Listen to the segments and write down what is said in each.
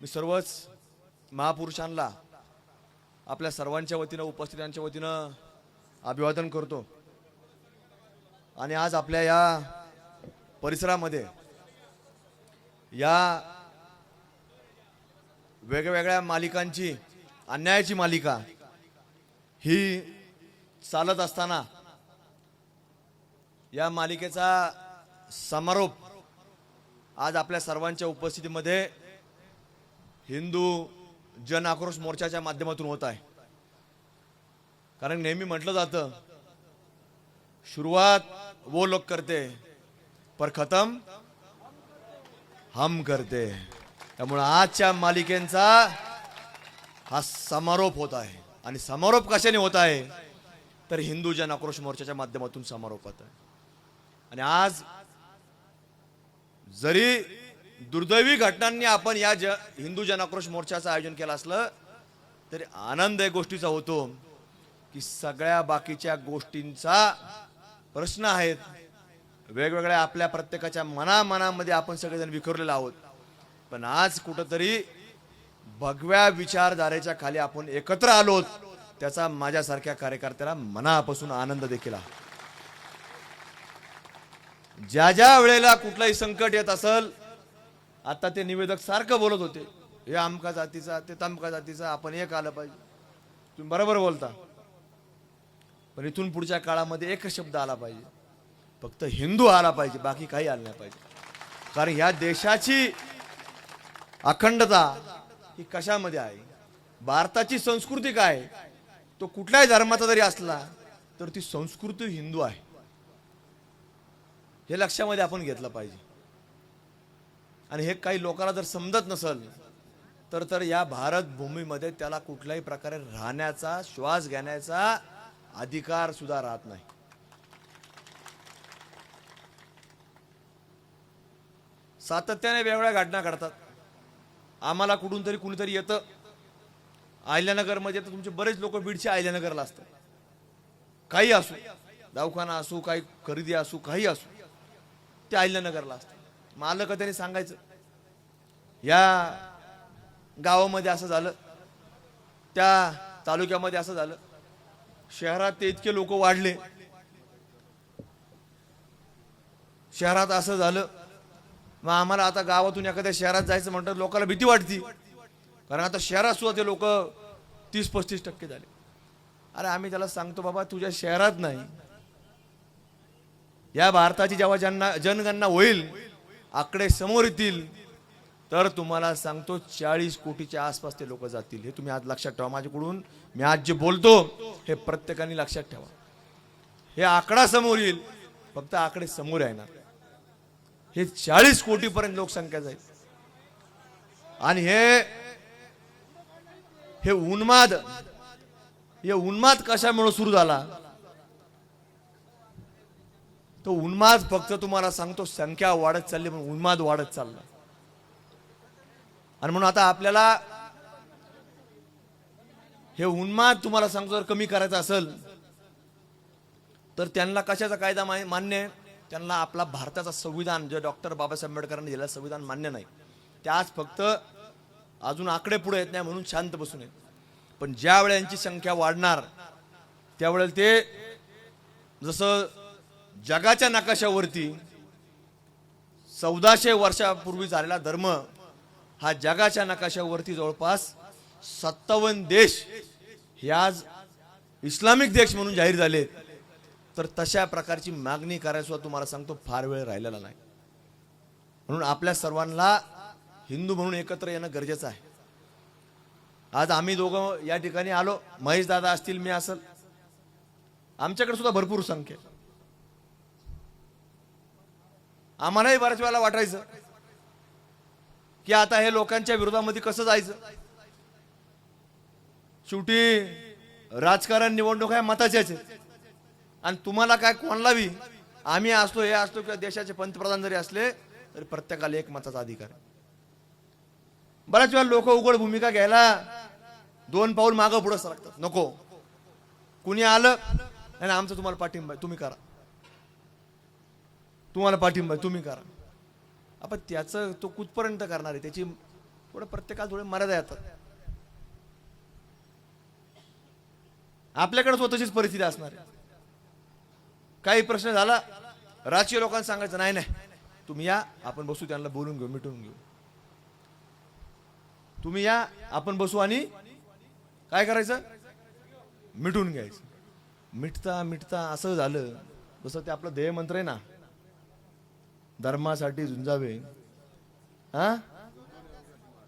मी सर्वच महापुरुषांना आपल्या सर्वांच्या वतीनं उपस्थितांच्या वतीनं अभिवादन करतो। आणि आज आपल्या या परिसरामध्ये या वेगवेगळ्या मालिकांची अन्यायाची मालिका ही चालत असताना या मालिकेचा समारोप आज आपल्या सर्वांच्या उपस्थितीमध्ये हिंदू जन आक्रोश मोर्चाच्या माध्यमातून होत आहे। कारण नेहमी म्हटलं जातं शुरुआत वो लोग करते पर खत्म हम करते। त्यामुळे आजच्या मालिकेचा हा समारोप होत आहे। आणि समारोप कशाने होत आहे तर हिंदू जन आक्रोश मोर्चाच्या माध्यमातून समारोप होत आहे। आणि आज जरी दुर्दैवी घटनांनी आपण या हिंदू जन आक्रोश मोर्चाचं आयोजन केलं असलं तरी आनंद या गोष्टीचा होतो की सगळ्या बाकीच्या गोष्टींचा प्रश्न आहेत वेगवेगळ्या आपल्या प्रत्येकाच्या मनामध्ये आपण सगळेजण विखुरलेले आहोत। पण आज कुठंतरी भगव्या विचारधारेच्या खाली आपण एकत्र आलोत त्याचा माझ्यासारख्या कार्यकर्त्याला मनापासून आनंद देखील आहे। ज्या ज्या वेळेला कुठलाही संकट येत असेल, आता ते निवेदक सारखं बोलत होते हे आमका जातीचा ते तमका जातीचा आपण एक आलं पाहिजे। तुम्ही बरोबर बोलता, पण इथून पुढच्या काळामध्ये एकच शब्द आला पाहिजे, फक्त हिंदू आला पाहिजे, बाकी काही आलं नाही पाहिजे। कारण या देशाची अखंडता ही कशामध्ये आहे, भारताची संस्कृती काय, तो कुठल्याही धर्माचा जरी असला तर ती संस्कृती हिंदू आहे हे लक्षामध्ये आपण घेतलं पाहिजे। आणि हे काही लोकांना जर समजत नसेल तर या भारत भूमीमध्ये त्याला कुठल्याही प्रकारे राहण्याचा श्वास घेण्याचा अधिकार सुद्धा राहत नाही। सातत्याने वेगवेगळ्या घटना घडतात। आम्हाला कुठून तरी कुणीतरी येतं अहिल्यानगर मध्ये, तर तुमचे बरेच लोक बीडचे अहिल्यानगरला असतात, काही असो दवाखाना असो काही खरेदी असो काही असो ते अहिल्यानगरला असतात। मला कधी सांगायचं या गावामध्ये असं झालं, त्या तालुक्यामध्ये असं झालं, शहरात ते इतके लोक वाढले, शहरात असं झालं, मग आम्हाला आता गावातून एखाद्या शहरात जायचं म्हणतात लोकांना भीती वाटती, कारण आता शहरात सुद्धा ते लोक 30-35% झाले। अरे आम्ही त्याला सांगतो बाबा तुझ्या शहरात नाही, या भारताची जेव्हा जनगणना होईल आकडे समोर येतील तर तुम्हाला सांगतो 40 कोटीच्या आसपास ते लोक जातील। हे तुम्ही आज लक्षात ठेवा। माझ्याकडून मी आज जे बोलतो हे प्रत्येकाने लक्षात ठेवा। हे आकडा समोर येईल, फक्त आकडे समोर येणार, हे 40 कोटीपर्यंत लोकसंख्या जाईल। आणि हे उन्माद कशामुळे सुरू झाला, तो उन्माद फक्त तुम्हाला सांगतो संख्या वाढत चालली पण उन्माद वाढत चालला। आणि म्हणून आता आपल्याला हे उन्माद तुम्हाला सांगतो जर कमी करायचं असेल तर त्यांना कशाचा कायदा मान्य आहे, त्यांना आपला भारताचा संविधान जे डॉक्टर बाबासाहेब आंबेडकरांनी दिलेलं संविधान मान्य नाही। ते आज फक्त अजून आकडे पुढे येत नाही म्हणून शांत बसून आहेत, पण ज्या वेळेला यांची संख्या वाढणार त्यावेळेला ते जसं जगाच्या नकाशावरती 1400 वर्षापूर्वी झालेला धर्म हा जगाच्या नकाशावरती जवळपास 57 देश हे आज इस्लामिक देश म्हणून जाहीर झाले, तर तशा प्रकारची मागणी करायला सुद्धा तुम्हाला सांगतो फार वेळ राहिलेला नाही। म्हणून आपल्या सर्वांना हिंदू म्हणून एकत्र येणं गरजेचं आहे। आज आम्ही दोघं या ठिकाणी आलो, महेश दादा असतील मी असेल, आमच्याकडे सुद्धा भरपूर संख्या। आम्हालाही बऱ्याच वेळेला वाटायचं की आता हे लोकांच्या विरोधामध्ये कसं जायचं, शेवटी राजकारण निवडणूक आहे मताच्याच आहे। आणि तुम्हाला काय कोणलावी आम्ही असतो हे असतो किंवा देशाचे पंतप्रधान जरी असले तरी प्रत्येकाला एक मताचा अधिकार आहे। बऱ्याच वेळा लोक उघड भूमिका घ्यायला 2 पाऊल मागं पुढे सरकतात, नको कुणी आलं आणि आमचं तुम्हाला पाठिंबा तुम्ही करा, तुम्हाला पाठिंबा तुम्ही करा। आपण त्याचं तो कुठपर्यंत करणार आहे, त्याची थोडं प्रत्येकाला थोडे मर्यादा येतात. आपल्याकडे स्वतःचीच परिस्थिती असणार आहे. काही प्रश्न झाला, राजकीय लोकांना सांगायचं नाही नाही, तुम्ही या, आपण बसू, त्यांना बोलून घेऊ, मिटून घेऊ. तुम्ही या, आपण बसू आणि काय करायचं, मिटून घ्यायचं. मिटता मिटता असं झालं, जसं ते आपलं ध्येय मंत्र आहे ना, धर्मासाठी झुंजावे. हा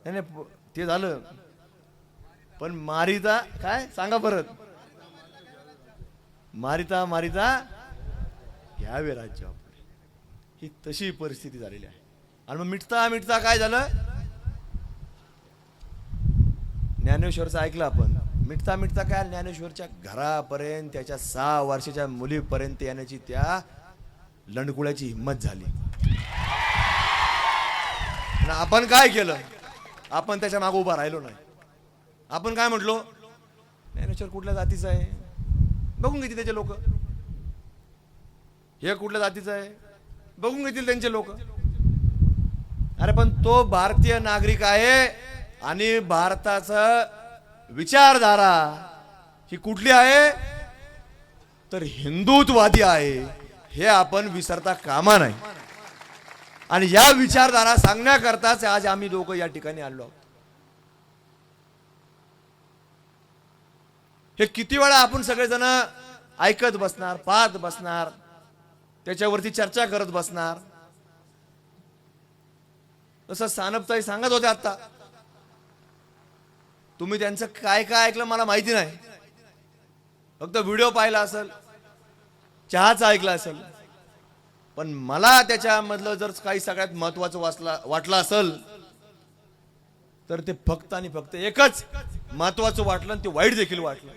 नाही नाही, ते झालं. पण मारिता काय सांगा परत, मारिता मारिता घ्यावे राज्य आपले. ही तशी परिस्थिती झालेली आहे. आणि मग मिटता मिटता काय झालं, ज्ञानेश्वरचं ऐकलं आपण. मिटता मिटता काय, ज्ञानेश्वरच्या घरापर्यंत, त्याच्या 6 वर्षाच्या मुलीपर्यंत येण्याची त्या लंडकुळ्याची हिंमत झाली. आपण काय केलं, आपण त्याच्या मागे उभा राहिलो नाही. आपण काय म्हटलो, ज्ञानेश्वर कुठल्या जातीचा आहे, बघून घेतील त्याचे लोक. हे कुठल्या जातीचं आहे, बघून घेतील त्यांचे लोक. अरे पण तो भारतीय नागरिक आहे आणि भारताचा विचारधारा ही कुठली आहे, तर हिंदुत्ववादी आहे. हे आपण विसरता कामा नाही. आणि या विचारधारा सांगण्याकरताच आज आम्ही लोक या ठिकाणी आलो. हे किती वेळा आपण सगळेजण ऐकत बसणार, पाहत बसणार, त्याच्यावरती चर्चा करत बसणार. तसं सानपताई सांगत होते आता, तुम्ही त्यांचं काय काय ऐकलं मला माहिती नाही, फक्त व्हिडिओ पाहिला असेल, चहाचा ऐकला असेल. पण मला त्याच्यामधलं जर काही सगळ्यात महत्वाचं वाटलं असेल, तर ते फक्त आणि फक्त एकच महत्वाचं वाटलं, आणि ते वाईट देखील वाटलं,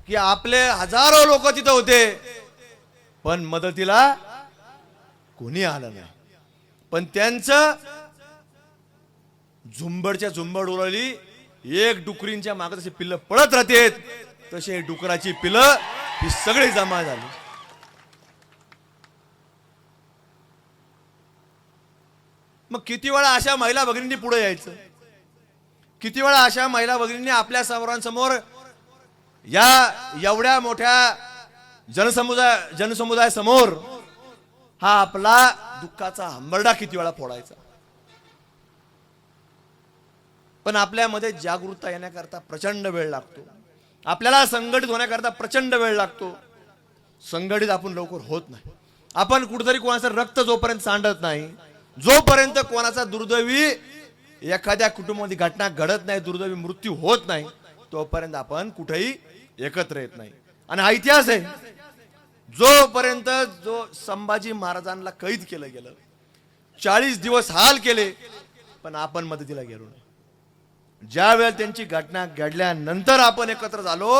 की आपले हजारो लोक तिथं होते, पण मदतीला कोणी आलं नाही. पण त्यांचं झुंबडच्या झुंबड उरली. एक डुकरींच्या मागे जसे पिल्लं पळत राहतेत, तसे डुकराची पिल्लं ही सगळी जमा झाली. मग किती वेळा अशा महिला भगिनींनी पुढे यायचं, किती वेळा अशा महिला भगिनींनी आपल्या समोरांसमोर या एवढ्या मोठ्या जनसमुदाय समोर हा आपला दुःखाचा हंबरडा किती वेळा फोडायचा. पण आपल्यामध्ये जागरूकता येण्याकरता प्रचंड वेळ लागतो. आपल्याला संघटित होण्याकरता प्रचंड वेळ लागतो. संघटित आपण लवकर होत नाही. आपण कुठेतरी कोणाचं रक्त जोपर्यंत सांडत नाही, जोपर्यंत कोणाचा दुर्दैवी एखाद्या कुटुंबामध्ये घटना घडत नाही, दुर्दैवी मृत्यू होत नाही, तोपर्यंत आपण कुठेही एकत्र येत नाही. आणि हा इतिहास आहे. जोपर्यंत संभाजी महाराजांना कैद केलं गेलं, 40 दिवस हाल केले, पण आपण मदतीला गेलो नाही. ज्या वेळेला त्यांची घटना घडल्यानंतर आपण एकत्र झालो,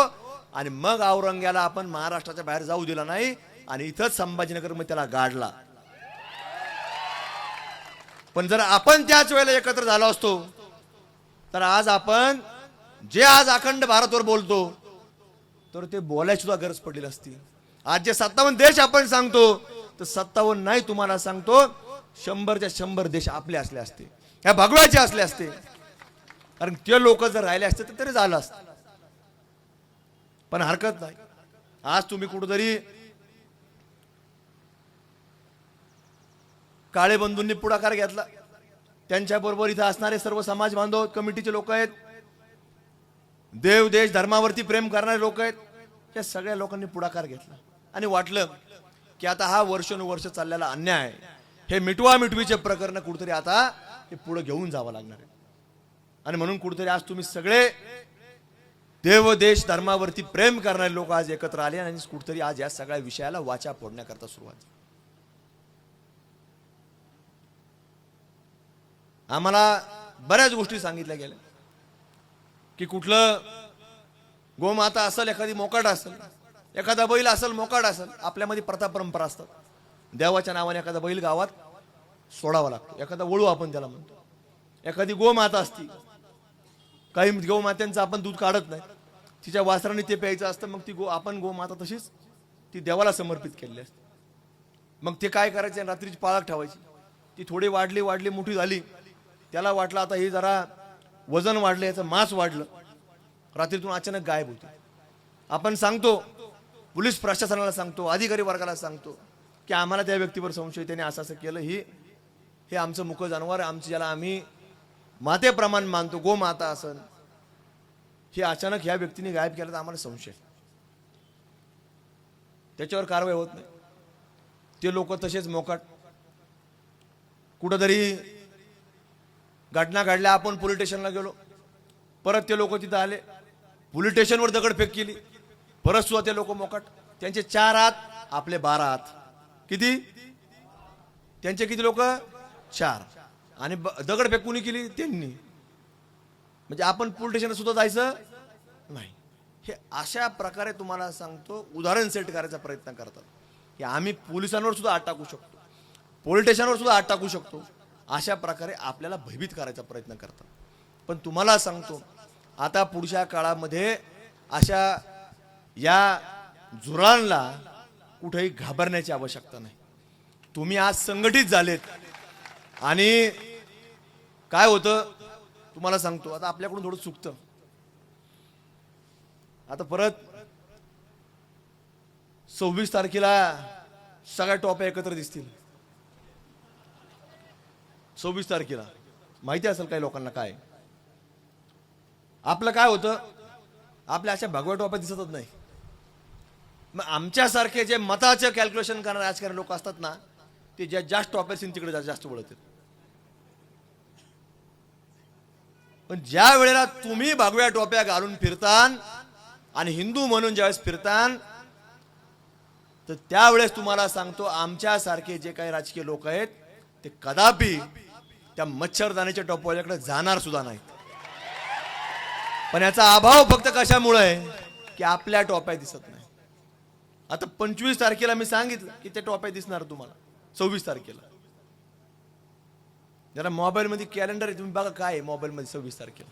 आणि मग औरंग्याला आपण महाराष्ट्राच्या बाहेर जाऊ दिला नाही, आणि इथंच संभाजीनगर मध्ये त्याला गाडला. पण जर आपण त्याच वेळेला एकत्र झालो असतो, तर आज आपण जे आज अखंड भारतवर बोलतो, तर ते बोलायची सुद्धा गरज पडली असती. आज जे 57 देश आपण सांगतो, तर 57 नाही, तुम्हाला सांगतो 100च्या 100 देश आपले असले असते, ह्या भगवाचे असले असते. कारण ते लोक जर राहिले असते तर तरी झालं असतं. पण हरकत नाही. आज तुम्ही कुठेतरी काळे बंधूंनी पुढाकार घेतला, त्यांच्याबरोबर इथं असणारे सर्व समाज बांधव कमिटीचे लोक आहेत, देव देश धर्मावरती प्रेम करणारे लोक आहेत, या सगळ्या लोकांनी पुढाकार घेतला. आणि वाटलं की आता हा वर्षानुवर्ष चाललेला अन्याय, हे मिटवा मिटवीचे प्रकरण कुठेतरी आता हे पुढे घेऊन जावं लागणार आहे. आणि म्हणून कुठेतरी आज तुम्ही सगळे देव देश धर्मावरती प्रेम करणारे लोक आज एकत्र आले, आणि कुठेतरी आज या सगळ्या विषयाला वाचा फोडण्याकरता सुरुवात झाली. आम्हाला बऱ्याच गोष्टी सांगितल्या गेल्या, की कुठलं गोमाता असेल, एखादी मोकाट असेल, एखादा बैल असेल, मोकाट असेल, आपल्यामध्ये प्रथा परंपरा असतात. देवाच्या नावाने एखादा बैल गावात सोडावा लागतो, एखादा वळू आपण त्याला म्हणतो. एखादी गोमाता असती, काही गोमात्यांचं आपण दूध काढत नाही, तिच्या वासराने ते प्यायचं असतं, मग ती आपण गोमाता तशीच ती देवाला समर्पित केलेली असते. मग ते काय करायचे, रात्रीची पाळत ठेवायची, ती थोडी वाढली मोठी झाली, त्याला वाटलं आता हे जरा वजन वाढलं, याचं मास वाढलं, रात्रीतून अचानक गायब होते. आपण सांगतो, पोलीस प्रशासनाला सांगतो, अधिकारी वर्गाला सांगतो की आम्हाला त्या व्यक्तीवर संशय, त्याने असं असं केलं, हे आमचं मुक जनावर, आमची ज्याला आम्ही मातेप्रमाण मानतो, गोमाता असन, हे अचानक ह्या व्यक्तीने गायब केलं, तर आम्हाला संशय. त्याच्यावर कारवाई होत नाही. ते लोक तसेच मोकाट. कुठंतरी घटना घडल्या, आपण पोलीस स्टेशनला गेलो, परत ते लोक तिथं आले, पोलीस स्टेशनवर दगडफेक केली, परत सुद्धा ते लोक मोकाट. त्यांचे 4 हात, आपले 12 हात. किती? त्यांचे किती लोक? 4. आणि दगडफेक कुणी केली? त्यांनी. म्हणजे आपण पोलीस स्टेशनला सुद्धा जायचं नाही. हे अशा प्रकारे तुम्हाला सांगतो, उदाहरण सेट करायचा प्रयत्न करतात की आम्ही पोलिसांवर सुद्धा हात टाकू शकतो, पोलीस स्टेशनवर सुद्धा हात टाकू शकतो. अशा प्रकारे आपल्याला भयभीत करायचा प्रयत्न करतात. पण तुम्हाला सांगतो, आता पुढच्या काळामध्ये अशा या जुरांना कुठेही घाबरण्याची आवश्यकता नाही. तुम्ही आज संघटित झालेत. आणि काय होतं तुम्हाला सांगतो, आता आपल्याकडून थोडं चुकतं. आता परत 26 तारखेला सगळ्या टोप्या एकत्र दिसतील. 26 तारखेला माहिती असेल काही लोकांना काय. आपलं काय होतं, आपल्या अशा भगव्या टोप्या दिसतच नाही. मग आमच्यासारखे जे मताचं कॅल्क्युलेशन करणारे राजकारणी लोक असतात ना, ते ज्या जास्त टोप्या असतील तिकडे जास्त वळतात. पण ज्या वेळेला तुम्ही भगव्या टोप्या घालून फिरतान आणि हिंदू म्हणून ज्यावेळेस फिरतान, तर त्यावेळेस तुम्हाला सांगतो, आमच्यासारखे जे काही राजकीय लोक आहेत ते कदापि त्या मच्छरदाणीच्या टोप्याकडे जाणार सुद्धा नाहीत. पण याचा अभाव फक्त कशामुळे आहे की आपल्या टोप्या दिसत नाही. आता 25 तारखेला मी सांगितलं की ते टोप्या दिसणार तुम्हाला. 26 तारखेला जरा मोबाईल मध्ये कॅलेंडर आहे, तुम्ही बघा काय आहे मोबाईल मध्ये 26 तारखेला.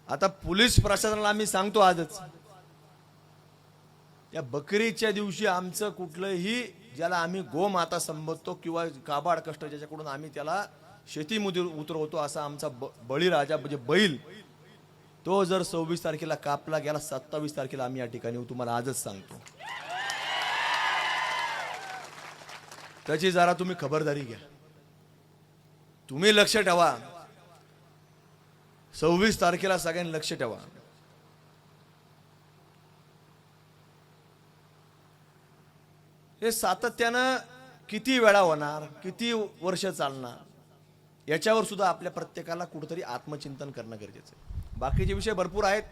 आता पोलीस प्रशासनाला आम्ही सांगतो आजच, त्या बकरीच्या दिवशी आमचं कुठलंही, ज्याला आम्ही गोमाता संबोधतो किंवा काबाड कष्ट ज्याच्याकडून आम्ही त्याला शेतीमध्ये उतरवतो, असा आमचा बळीराजा म्हणजे बैल, तो जर 26 तारखेला कापला गेला, 27 तारखेला आम्ही या ठिकाणी तुम्हाला आजच सांगतो. त्याची जरा तुम्ही खबरदारी घ्या. तुम्ही लक्ष ठेवा. 26 तारखेला सगळ्यांनी लक्ष ठेवा. हे सातत्यानं किती वेळा होणार, किती वर्ष चालणार, याच्यावर सुद्धा आपल्या प्रत्येकाला कुठेतरी आत्मचिंतन करणं गरजेचं आहे. बाकीचे विषय भरपूर आहेत,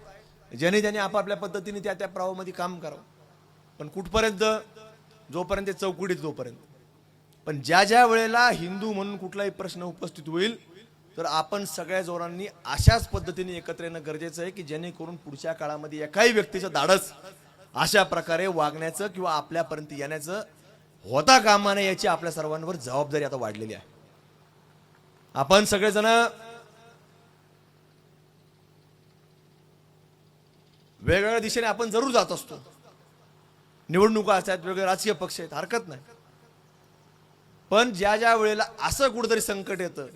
ज्याने ज्याने आपापल्या पद्धतीने त्या त्या प्रवाहामध्ये काम करावं. पण कुठपर्यंत, जोपर्यंत चौकटीत जोपर्यंत. पण ज्या ज्या वेळेला हिंदू म्हणून कुठलाही प्रश्न उपस्थित होईल, तर आपण सगळ्या जोरांनी अशाच पद्धतीने एकत्र येणं गरजेचं आहे की जेणेकरून पुढच्या काळामध्ये एकाही व्यक्तीचं धाडस अशा प्रकारे वागण्याचं किंवा आपल्यापर्यंत येण्याचं होता कामा नये, याची आपल्या सर्वांवर जबाबदारी आता वाढलेली आहे. आपण सगळेजण वेगवेगळ्या दिशेने आपण जरूर जात असतो. निवडणुका असतात, वेगवेगळे राजकीय पक्ष आहेत, हरकत नाही. पण ज्या ज्या वेळेला असं कुठेतरी संकट येतं,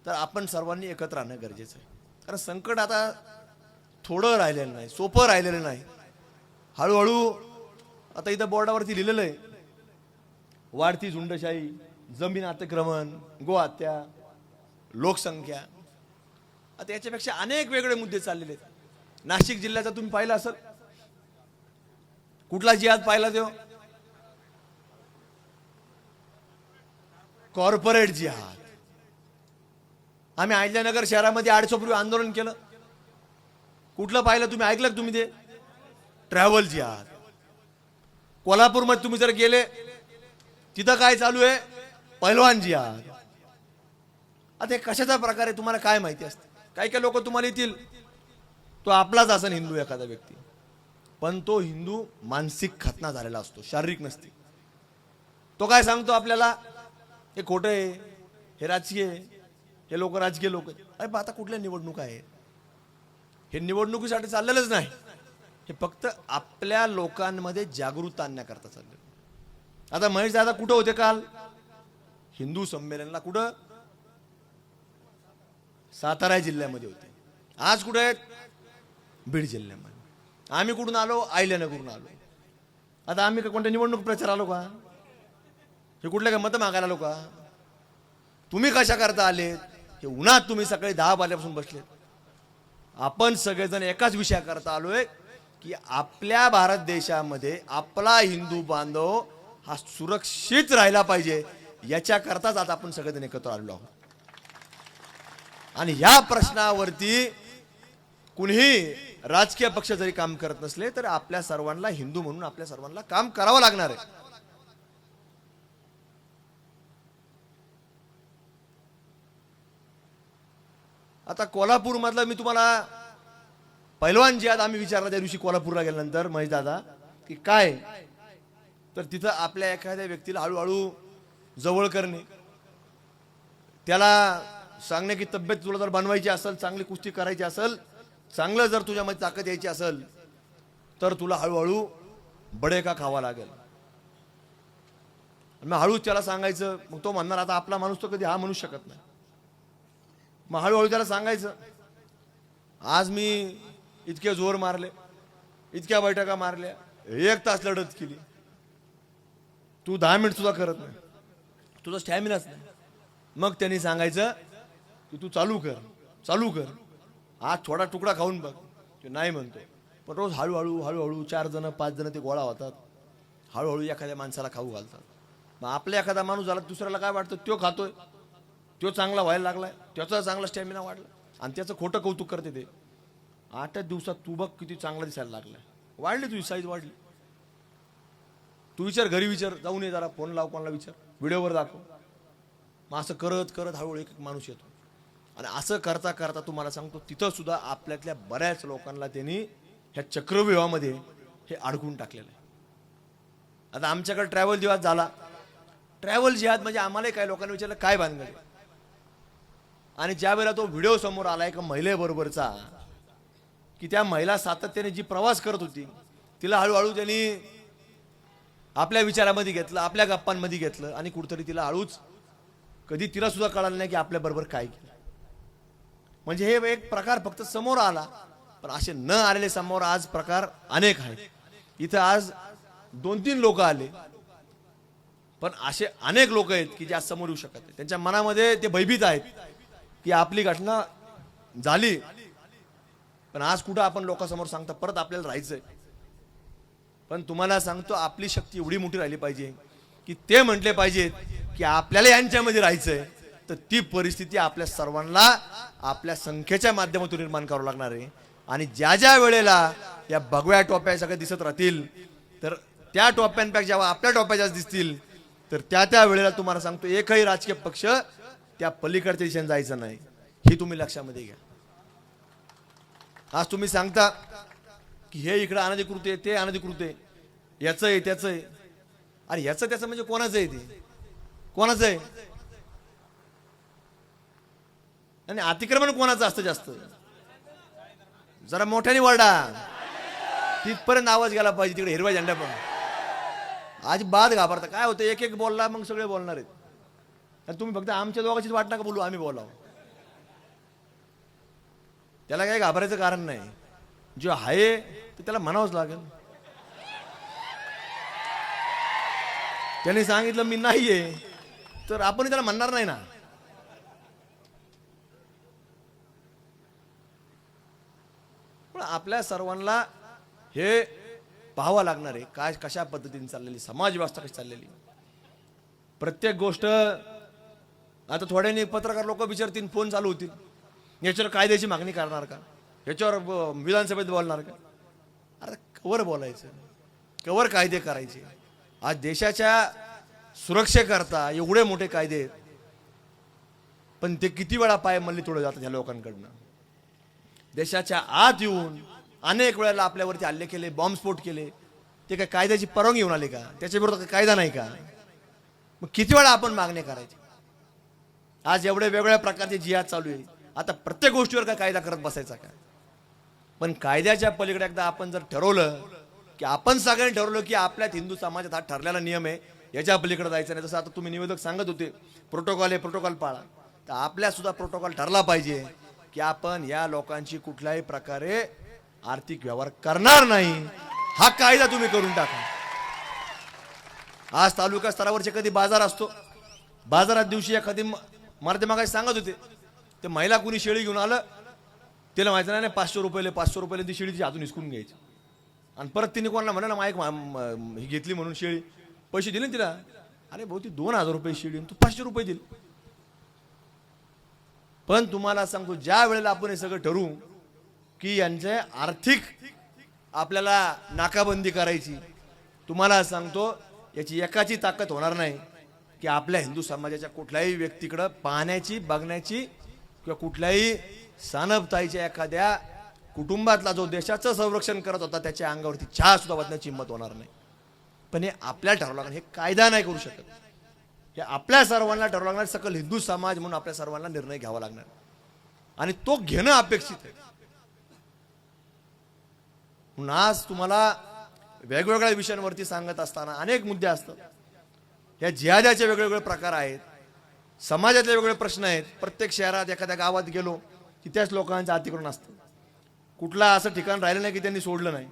तर आपण सर्वांनी एकत्र राहणं गरजेचं आहे. कारण संकट आता थोडं राहिलेलं नाही, सोपं राहिलेलं नाही. हळूहळू आता इथं बोर्डावरती लिहिलेलं आहे, वाढती झुंडशाही, जमीन अतिक्रमण, गोहत्या, लोकसंख्या. आता याच्यापेक्षा अनेक वेगळे मुद्दे चाललेले आहेत. नाशिक जिल्ह्याचा तुम्ही पाहिला असेल, कुठला जिहाद पाहिला तो? कॉर्पोरेट जिहाद. आम्ही अहिल्यानगर शहरामध्ये 8 वर्षापूर्वी आंदोलन केलं, कुठलं पाहिलं तुम्ही? ऐकलं तुम्ही ते? ट्रॅव्हल जिहाद. कोल्हापूरमध्ये तुम्ही जर गेले, तिथं काय चालू आहे? पहिलवान जिहाद. आता हे कशाचा प्रकार आहे तुम्हाला काय माहिती असतं? काही काही लोक तुम्हाला येतील, तो आपलाच असेल हिंदू एखादा व्यक्ती, पण तो हिंदू मानसिक खतना झालेला असतो, शारीरिक नसते. तो काय सांगतो आपल्याला? हे खोटं आहे, हे राजकीय आहे, हे लोक राजकीय लोक. अरे आता कुठल्या निवडणुका आहेत? हे निवडणुकीसाठी चाललेलंच नाही, हे फक्त आपल्या लोकांमध्ये जागरूकता आणण्याकरता चाललेलं. आता महेश दादा कुठं होते काल? हिंदू संमेलनला कुठं? सातारा जिल्ह्यामध्ये होते. आज कुठे आहेत? बीड जिल्ह्यामध्ये. आम्ही कुठून आलो? आयल्यानगरून आलो. आता आम्ही का कोणत्या निवडणूक प्रचार आलो का? हे कुठले काय मत मागायला आलो का? तुम्ही कशा करता आले? हे उन्हात तुम्ही सकाळी 10 वाजल्यापासून बसले. आपण सगळेजण एकाच विषया करता आलोय की आपल्या भारत देशामध्ये आपला हिंदू बांधव हा सुरक्षित राहिला पाहिजे, याच्याकरताच आता आपण सगळेजण एकत्र आलेलो आहोत. आणि ह्या प्रश्नावरती कुणीही राजकीय पक्ष जरी काम करत नसले तर आपल्या सर्वांना हिंदू म्हणून आपल्या सर्वांना काम करावं लागणार आहे. आता कोल्हापूर मधलं मी तुम्हाला पैलवान जिहाद आम्ही विचारला त्या दिवशी कोल्हापूरला गेल्यानंतर महेश दादा की काय, तर तिथं आपल्या एखाद्या व्यक्तीला हळूहळू जवळ करणे, त्याला सांगणे की तब्येत तुला जर बनवायची असेल, चांगली कुस्ती करायची असेल, चांगलं जर तुझ्यामध्ये ताकद यायची असेल तर तुला हळूहळू बडेका खावा लागेल. मग हळूच त्याला सांगायचं. मग तो म्हणणार आता आपला माणूस तो कधी हा म्हणू शकत नाही. मग हळूहळू त्याला सांगायचं, आज मी इतके जोर मारले, इतक्या बैठका मारल्या, 1 तास लढत केली, तू 10 मिनिट सुद्धा करत नाही, तुझा स्टॅमिनाच नाही. मग त्यांनी सांगायचं की तू चालू कर, आज थोडा तुकडा खाऊन बघ. ते नाही म्हणतो, पण रोज हळूहळू 4 जण 5 जण ते गोळा होतात, हळूहळू एखाद्या माणसाला खाऊ घालतात. मग आपल्या एखादा माणूस झाला, दुसऱ्याला काय वाटतं, तो खातोय, तो चांगला व्हायला लागलाय, त्याचा चांगला स्टॅमिना वाढला, आणि त्याचं खोटं कौतुक करते ते. 8 दिवसात तू बघ किती चांगला दिसायला लागलाय, वाढली तुझी साईज वाढली. तू विचार, घरी विचार, जाऊन ये जरा, फोन लाव, कोणाला विचार, व्हिडिओवर दाखव. मग असं करत करत हळूहळू एक माणूस येतो. आणि असं करता करता तुम्हाला सांगतो, तिथं सुद्धा आपल्यातल्या बऱ्याच लोकांना त्यांनी ह्या चक्रव्यूहामध्ये हे अडकून टाकलेलं आहे. आता आमच्याकडे ट्रॅव्हल जिहाद झाला. ट्रॅव्हल जिहाद म्हणजे आम्हाला काही लोकांनी विचारलं काय भानगड, आणि ज्या वेळेला तो व्हिडिओ समोर आला एका महिलेबरोबरचा, की त्या महिला सातत्याने जी प्रवास करत होती, तिला हळूहळू त्यांनी आपल्या विचारामध्ये घेतलं, आपल्या गप्पांमध्ये घेतलं, आणि कुठतरी तिला हळूच कधी तिला सुद्धा कळालं नाही की आपल्या बरोबर काय केलं. म्हणजे हे एक प्रकार फक्त समोर आला, पण असे न आलेले समोर आज प्रकार अनेक आहेत. इथं आज 2-3 लोक आले, पण असे अनेक लोक आहेत की जे आज समोर येऊ शकत नाही. त्यांच्या मनामध्ये ते भयभीत आहेत की आपली घटना झाली, पण आज कुठं आपण लोकांसमोर सांगता परत आपल्याला राहायचंय. पण तुम्हाला सांगतो, आपली शक्ती एवढी मोठी राहिली पाहिजे की ते म्हटले पाहिजेत की आपल्याला यांच्यामध्ये राहायचंय, तर ती परिस्थिती आपल्या सर्वांना आपल्या संख्येच्या माध्यमातून निर्माण करावं लागणार आहे. आणि ज्या ज्या वेळेला या भगव्या टोप्या सगळ्या दिसत राहतील, तर त्या टोप्यांपेक्षा जेव्हा आपल्या टोप्या जास्त दिसतील, तर त्या वेळेला तुम्हाला सांगतो, एकही राजकीय पक्ष त्या पलीकडच्या दिशेने जायचं नाही, हे तुम्ही लक्षामध्ये घ्या. आज तुम्ही सांगता की हे इकडे अनधिकृत आहे, ते अनधिकृत आहे, याचं आहे त्याचं आहे. अरे याचं त्याचं म्हणजे कोणाचं आहे? ते कोणाचं आहे? आणि अतिक्रमण कोणाचं असतं जास्त? जरा मोठ्याने वरडा, तिथपर्यंत आवाज गेला पाहिजे, तिकडे हिरवा झेंडा पण. आज बाद घाबरता. काय होतं, एक एक बोलला मग सगळे बोलणार आहेत. आणि तुम्ही फक्त आमच्या दोघांचीच वाट नका बोलू, आम्ही बोलावं. त्याला काही घाबरायचं कारण नाही. जो आहे ते त्याला म्हणावंच लागेल. त्याने सांगितलं मी नाहीये, तर आपण त्याला म्हणणार नाही ना. पण आपल्या सर्वांना हे पाहावं लागणार आहे, काय कशा पद्धतीने चाललेली समाज व्यवस्था कशी चाललेली. प्रत्येक गोष्ट आता थोड्याने पत्रकार लोक विचारतील, फोन चालू होतील, याच्यावर कायद्याची मागणी करणार का, याच्यावर विधानसभेत बोलणार का. अरे कवर बोलायचं, कवर कायदे करायचे. आज देशाच्या सुरक्षेकरता एवढे मोठे कायदे, पण ते किती वेळा पाय मल्ली तोडले जातात ह्या लोकांकडनं. देशाच्या आत येऊन अनेक वेळेला आपल्यावरती हल्ले केले, बॉम्बस्फोट केले. ते काय कायद्याची परवानगी घेऊन आले का? त्याच्या विरोधात कायदा नाही का? मग किती वेळा आपण मागणी करायची. आज एवढे वेगवेगळ्या प्रकारचे जिहाद चालू आहे. आता प्रत्येक गोष्टीवर काय कायदा करत बसायचा का? पण कायद्याच्या पलीकडे एकदा आपण जर ठरवलं की आपण सगळ्यांनी ठरवलं की आपल्यात हिंदू समाजात हा ठरलेला नियम आहे याच्या पलीकडे जायचं नाही. जसं आता तुम्ही निवेदक सांगत होते प्रोटोकॉल आहे, प्रोटोकॉल पाळा, तर आपल्या सुद्धा प्रोटोकॉल ठरला पाहिजे की आपण या लोकांची कुठल्याही प्रकारे आर्थिक व्यवहार करणार नाही. हा कायदा तुम्ही करून टाका. आज तालुका स्तरावरचे कधी बाजार असतो, बाजारात दिवशी एखादी मराठी मागाशी सांगत होते ते महिला कुणी शेळी घेऊन आलं, तिला माहिती नाही 500 रुपयाला ती शेळी हातून हिसकून घ्यायची आणि परत तिने कोणाला म्हणा ना माईक ही घेतली म्हणून शेळी, पैसे दिले ना तिला. अरे भाऊ ती 2000 रुपये शेळी तू 500 रुपये दिले. पण तुम्हाला सांगतो ज्या वेळेला आपण हे सगळं ठरवू की यांचे आर्थिक आपल्याला नाकाबंदी करायची, तुम्हाला सांगतो याची एकाची ताकद होणार नाही की आपल्या हिंदू समाजाच्या कुठल्याही व्यक्तीकडं पाहण्याची, बघण्याची किंवा कुठल्याही सानपताईच्या एखाद्या कुटुंबातला जो देशाचं संरक्षण करत होता त्याच्या अंगावरती चहा सुद्धा वाजण्याची हिंमत होणार नाही. पण हे आपल्याला ठरवलं लागणार, हे कायदा नाही करू शकत. हे आपल्या सर्वांना ठरवलं लागणार, सकल हिंदू समाज म्हणून आपल्या सर्वांना निर्णय घ्यावा लागणार आणि तो घेणं अपेक्षित आहे. म्हणून आज तुम्हाला वेगवेगळ्या विषयांवरती सांगत असताना अनेक मुद्दे असतात. या जिहाद्याचे वेगवेगळे प्रकार आहेत, समाजातले वेगवेगळे प्रश्न आहेत. प्रत्येक शहरात एखाद्या गावात गेलो की त्याच लोकांचं अतिक्रमण असतं. कुठला असं ठिकाण राहिलं नाही की त्यांनी सोडलं नाही.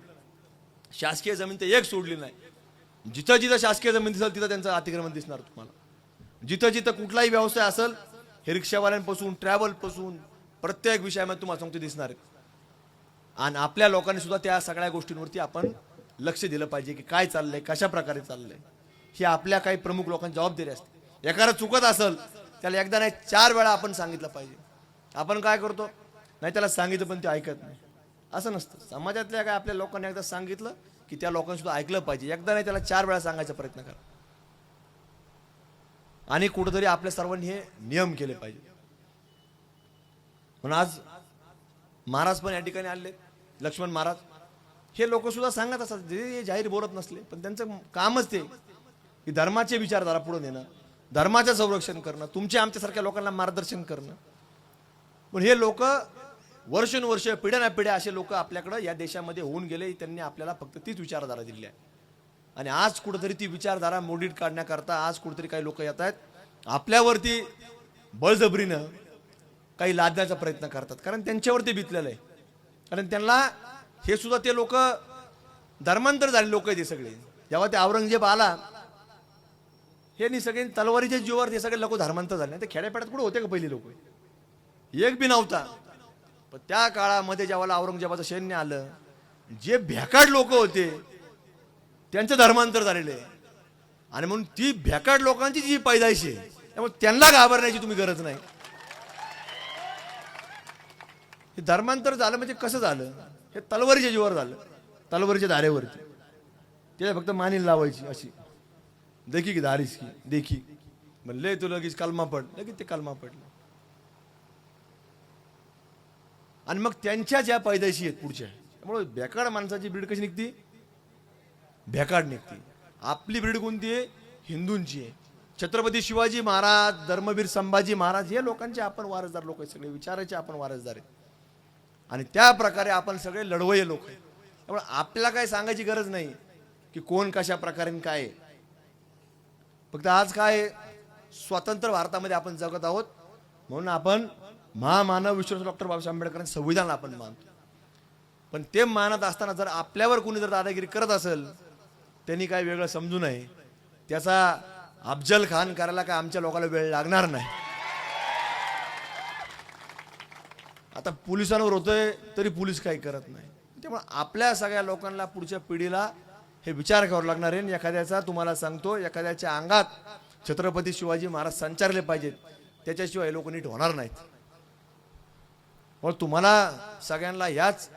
शासकीय जमीन तर एक सोडली नाही. जिथं जिथं शासकीय जमीन दिसेल तिथं त्यांचं अतिक्रमण दिसणार तुम्हाला. जिथं जिथं कुठलाही व्यवसाय असेल, हे रिक्षावाल्यांपासून ट्रॅव्हलपासून प्रत्येक विषयामध्ये तुम्हाला सांगतो दिसणार आहे. आणि आपल्या लोकांनी सुद्धा त्या सगळ्या गोष्टींवरती आपण लक्ष दिलं पाहिजे की काय चाललंय, कशा प्रकारे चाललंय. ही आपल्या काही प्रमुख लोकांची जबाबदारी असते. एखादा चुकत असेल त्याला एकदा नाही 4 वेळा आपण सांगितलं पाहिजे. आपण काय करतो, नाही त्याला सांगितलं पण ते ऐकत नाही, असं नसतं. समाजातल्या काय आपल्या लोकांनी एकदा सांगितलं की त्या लोकांनी सुद्धा ऐकलं पाहिजे. एकदा नाही त्याला 4 वेळा सांगायचा प्रयत्न करा. आणि कुठेतरी आपल्या सर्वांनी हे नियम केले पाहिजे. म्हणून आज महाराज पण या ठिकाणी आले, लक्ष्मण महाराज. हे लोक सुद्धा सांगत असतात, जे जाहीर बोलत नसले पण त्यांचं कामच ते की धर्माचे विचारधारा पुढे नेणं, धर्माचं संरक्षण करणं, तुमच्या आमच्यासारख्या लोकांना मार्गदर्शन करणं. पण हे लोक वर्षानुवर्ष, पिढ्यानपिढ्या असे लोक आपल्याकडे या देशामध्ये होऊन गेले. त्यांनी आपल्याला फक्त तीच विचारधारा दिली आहे. आणि आज कुठेतरी ती विचारधारा मोडीत काढण्याकरता आज कुठेतरी काही लोक येत आहेत, आपल्यावरती बळजबरीनं काही लादण्याचा प्रयत्न करतात. कारण त्यांच्यावरती बितलेलं आहे. कारण त्यांना हे सुद्धा ते लोक धर्मांतर झाले लोक आहेत. हे सगळे जेव्हा ते औरंगजेब आला, हे सगळे तलवारीच्या जीवावर ते सगळे लोक धर्मांतर झाले. ते खेड्यापाड्यात कुठे होते का पहिले लोक? एक बी नव्हता. पण त्या काळामध्ये जेव्हा औरंगजेबाचं सैन्य आलं, जे भेकाड लोक होते त्यांचं धर्मांतर झालेलं आहे. आणि म्हणून ती भेकाड लोकांची जी पैदाइश आहे, त्यामुळे त्यांना घाबरण्याची तुम्ही गरज नाही. हे धर्मांतर झालं म्हणजे कसं झालं? हे तलवारीच्या जीवावर झालं, तलवारीच्या धारेवरती. त्याला फक्त मानी लावायची अशी, देखी की धारीस की देखी म्हणले तू लगेच कलमा पड, लगेच ते कलमा पडलं. आणि मग त्यांच्या ज्या पैदाशी आहेत पुढच्या, त्यामुळे भेकाड माणसाची ब्रीड कशी निघती? भेकाड निघती. आपली ब्रीड कोणती आहे? हिंदूंची आहे. छत्रपती शिवाजी महाराज, धर्मवीर संभाजी महाराज हे लोकांचे आपण वारसदार लोक आहेत. सगळे विचाराचे आपण वारसदार आहेत. आणि त्या प्रकारे आपण सगळे लढवय्ये लोक आहेत. त्यामुळे आपल्याला काय सांगायची गरज नाही की कोण कशा प्रकारे काय आहे. फक्त आज काय स्वतंत्र भारतामध्ये आपण जगत आहोत, म्हणून आपण महामानव विश्वस्त डॉक्टर बाबासाहेब आंबेडकरांचं संविधान आपण मानतो. पण ते मानत असताना जर आपल्यावर कोणी जर दादागिरी करत असेल, त्यांनी काय वेगळं समजू नये. त्याचा अफजल खान करायला काय आमच्या लोकांना वेळ लागणार नाही. आता पोलिसांवर होतोय तरी पोलीस काही करत नाही. त्यामुळे आपल्या सगळ्या लोकांना पुढच्या पिढीला हे विचार करावा लागणार आहे. एखाद्याचा तुम्हाला सांगतो, एखाद्याच्या अंगात छत्रपती शिवाजी महाराज संचारले पाहिजेत, त्याच्याशिवाय हे लोक नीट होणार नाहीत. मग तुम्हाला सगळ्यांना याच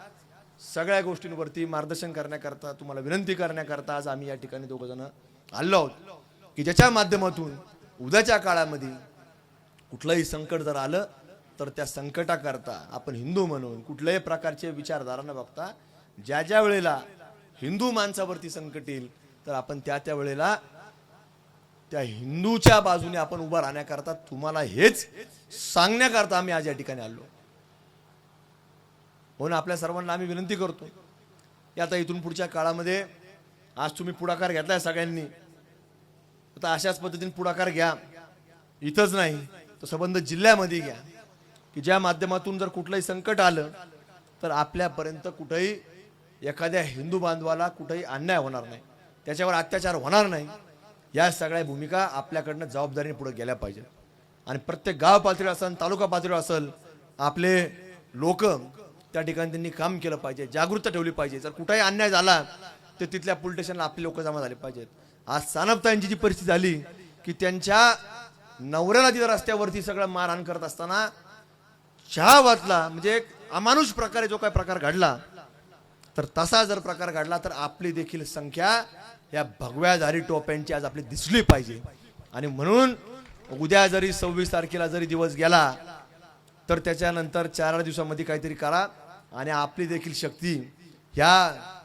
सगळ्या गोष्टींवरती मार्गदर्शन करण्याकरता, तुम्हाला विनंती करण्याकरता आज आम्ही या ठिकाणी 2 जण आलो आहोत की ज्याच्या माध्यमातून उद्याच्या काळामध्ये कुठलंही संकट जर आलं तर त्या संकटाकरता आपण हिंदू म्हणून कुठल्याही प्रकारचे विचारधारा न बघता ज्या ज्या वेळेला हिंदू माणसावरती संकट येईल तर आपण त्या वेळेला त्या हिंदूच्या बाजूने आपण उभा राहण्याकरता, तुम्हाला हेच सांगण्याकरता आम्ही आज या ठिकाणी आलो. म्हणून आपल्या सर्वांना आम्ही विनंती करतो की आता इथून पुढच्या काळामध्ये आज तुम्ही पुढाकार घेतलाय सगळ्यांनी, आता अशाच पद्धतीने पुढाकार घ्या, इथंच नाही तर संबंध जिल्ह्यामध्ये घ्या, की ज्या माध्यमातून जर कुठलंही संकट आलं तर आपल्यापर्यंत कुठेही एखाद्या हिंदू बांधवाला कुठेही अन्याय होणार नाही, त्याच्यावर अत्याचार होणार नाही. या सगळ्या भूमिका आपल्याकडनं जबाबदारीने पुढे गेल्या पाहिजेत. आणि प्रत्येक गाव पातळीवर असेल, तालुका पातळीवर असेल, आपले लोक त्या ठिकाणी त्यांनी काम केलं पाहिजे, जागरूकता ठेवली पाहिजे. जर कुठेही अन्याय झाला तर तिथल्या पोलीस स्टेशनला आपले लोक जमा झाले पाहिजेत. आज सानपताईंची जी परिस्थिती झाली की त्यांच्या नवऱ्याला तिथं रस्त्यावरती सगळं मारहाण करत असताना चहा वाचला, म्हणजे एक अमानुष प्रकारे जो काही प्रकार घडला, तर तसा जर प्रकार घडला तर आपली देखील संख्या या भगव्याधारी टोप्यांची आज आपली दिसली पाहिजे. आणि म्हणून उद्या जरी 26 तारखेला जरी दिवस गेला तर त्याच्यानंतर 4 दिवसामध्ये काहीतरी करा. आणि आपली देखील शक्ती ह्या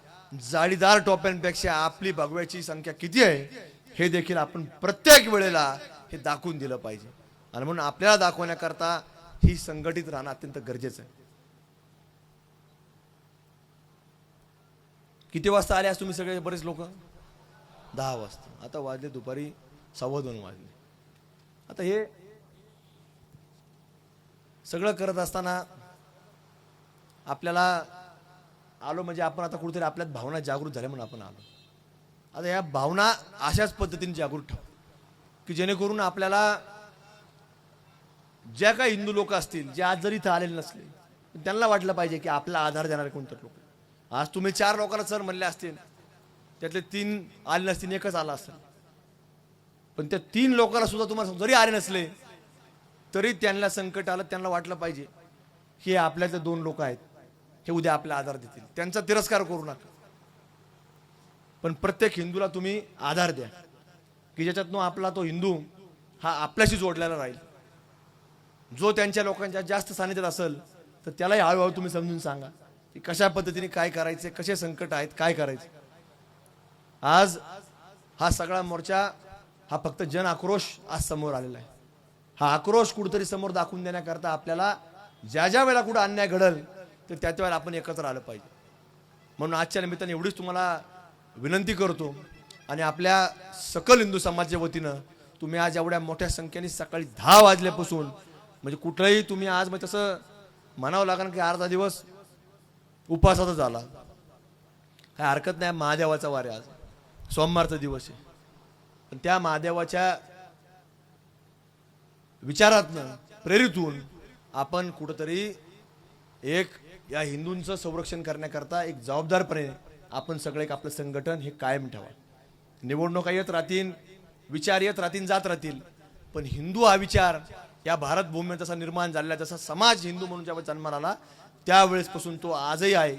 जाळीदार टोप्यांपेक्षा आपली भगव्याची संख्या किती आहे हे देखील आपण प्रत्येक वेळेला हे दाखवून दिलं पाहिजे. आणि म्हणून आपल्याला दाखवण्याकरता ही संघटित राहणं अत्यंत गरजेचं आहे. किती वाजता आले आज तुम्ही सगळे? बरेच लोक 10 वाजता. आता वाजले दुपारी 2:15 वाजले. आता हे सगळं करत असताना आपल्याला आलो म्हणजे आपण आता कुठेतरी आपल्यात भावना जागृत झाल्या म्हणून आपण आलो. आता या भावना अशाच पद्धतीने जागृत ठेवू की जेणेकरून आपल्याला ज्या काही हिंदू लोक असतील जे आज जरी इथं आलेले नसले त्यांना वाटलं पाहिजे की आपला आधार देणारे कोणते लोक. आज तुम्ही 4 लोकांना सर म्हणले असतील, त्यातले 3 आले नसतील, एकच आला असेल, पण त्या 3 लोकांना सुद्धा तुम्हाला जरी आले नसले तरी त्यांना संकट आलं, त्यांना वाटलं पाहिजे की आपल्यातले 2 लोक आहेत, हे उद्या आपला आधार देतील. त्यांचा तिरस्कार करू नका, पण प्रत्येक हिंदूला तुम्ही आधार द्या की ज्याच्यातून आपला तो हिंदू हा आपल्याशी जोडलेला राहील. जो त्यांच्या लोकांच्या जास्त सानिध्यात असेल तर त्यालाही हळूहळू तुम्ही समजून सांगा की कशा पद्धतीने काय करायचे, कसे संकट आहेत, काय करायचे. आज हा सगळा मोर्चा हा फक्त जन आक्रोश आज समोर आलेला आहे. हा आक्रोश कुठेतरी समोर दाखवून देण्याकरता आपल्याला ज्या ज्या वेळेला कुठं अन्याय घडल तर त्या वेळेला आपण एकत्र आलं पाहिजे. म्हणून आजच्या निमित्ताने एवढीच तुम्हाला विनंती करतो. आणि आपल्या सकल हिंदू समाजाच्या वतीनं तुम्ही आज एवढ्या मोठ्या संख्येने सकाळी 10 वाजल्यापासून म्हणजे कुठलंही तुम्ही आज म्हणजे तसं म्हणावं लागेल की अर्धा दिवस उपवासाचा झाला, काय हरकत नाही. महादेवाचा वार आहे, आज सोमवारचा दिवस आहे, पण त्या महादेवाच्या विचारातनं प्रेरित होऊन आपण कुठंतरी एक या हिंदूंचं संरक्षण करण्याकरता एक जबाबदारपणे आपण सगळे आपलं संघटन हे कायम ठेवा. निवडणुका येत राहतील, विचार येत राहतील, जात राहतील, पण हिंदू हा विचार या भारत भूमीत जसा निर्माण झालेला, जसा समाज हिंदू म्हणून जेव्हा जन्माला आला त्यावेळेसपासून तो आजही आहे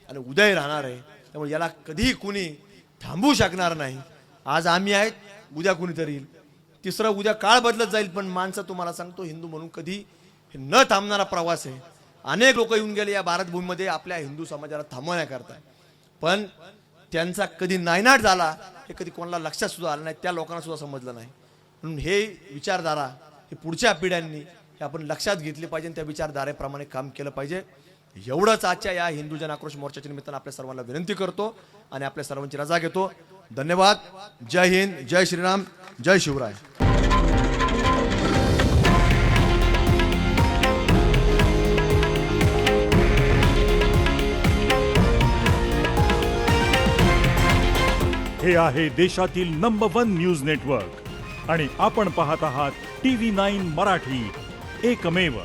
आणि उद्याही राहणार आहे. त्यामुळे याला कधीही कुणी थांबवू शकणार नाही. आज आम्ही आहेत, उद्या कुणीतरी येईल, तिसरं उद्या काळ बदलत जाईल, पण माणसं तुम्हाला सांगतो हिंदू म्हणून कधी न थांबणारा प्रवास आहे. अनेक लोक येऊन गेले या भारत भूमीमध्ये आपल्या हिंदू समाजाला थांबवण्याकरता, पण त्यांचा कधी नायनाट झाला हे कधी कोणाला लक्षात सुद्धा आलं नाही, त्या लोकांना सुद्धा समजलं नाही. म्हणून हे विचारधारा हे पुढच्या पिढ्यांनी हे आपण लक्षात घेतली पाहिजे, त्या विचारधारेप्रमाणे काम केलं पाहिजे. एवढंच आजच्या या हिंदू जन आक्रोश मोर्चाच्या निमित्तानं आपल्या सर्वांना विनंती करतो आणि आपल्या सर्वांची रजा घेतो. धन्यवाद. जय हिंद, जय श्रीराम, जय शिवराय. हे आहे देशातील नंबर 1 न्यूज नेटवर्क आणि आपण पाहत आहात TV9 मराठी, एकमेव.